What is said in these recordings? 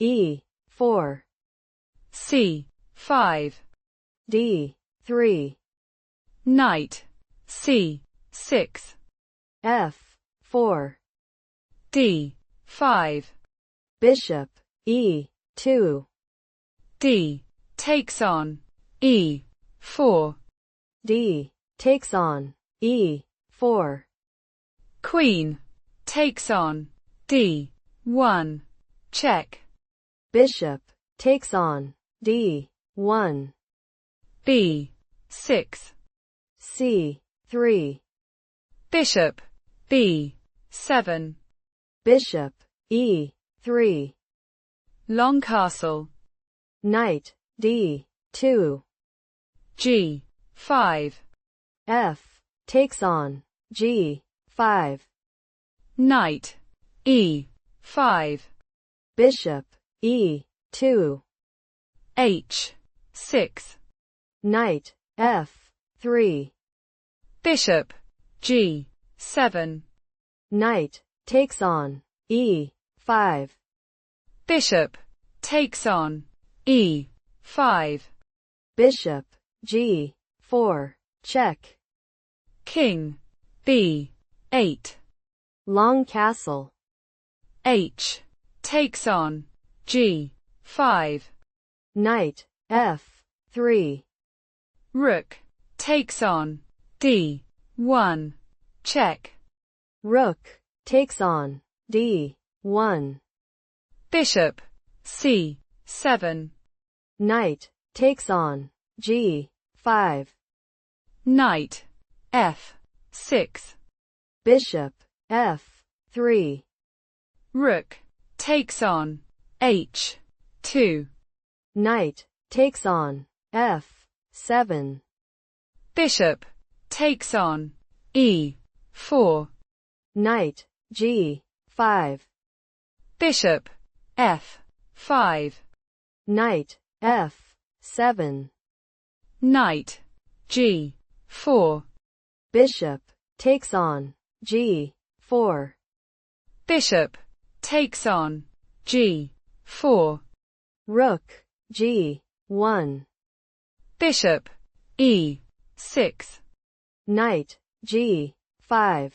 E4, C5, D3, knight, C6, F4, D5, bishop, E2, D takes on, E4, D takes on, E4, queen takes on, D1, check, bishop takes on, D1, B6, C3, bishop, B7, bishop, E3, long castle, knight, D2, G5, F takes on, G5, knight, E5, bishop, E2, H6, knight, F3, bishop, G7, knight takes on, E5, bishop takes on, E5, bishop, G4, check, king, B8, long castle, H takes on, G5, knight, F3, rook takes on, D1, check, rook takes on, D1, bishop, C7, knight takes on, G5, knight, F6, bishop, F3, rook takes on, H2, knight takes on, F7, bishop takes on, E4, knight, G5, bishop, F5, knight, F7, knight, G4, bishop takes on, G4, bishop takes on, G4, rook, G1, bishop, E6, knight, G5,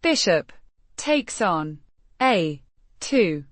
bishop takes on, A2,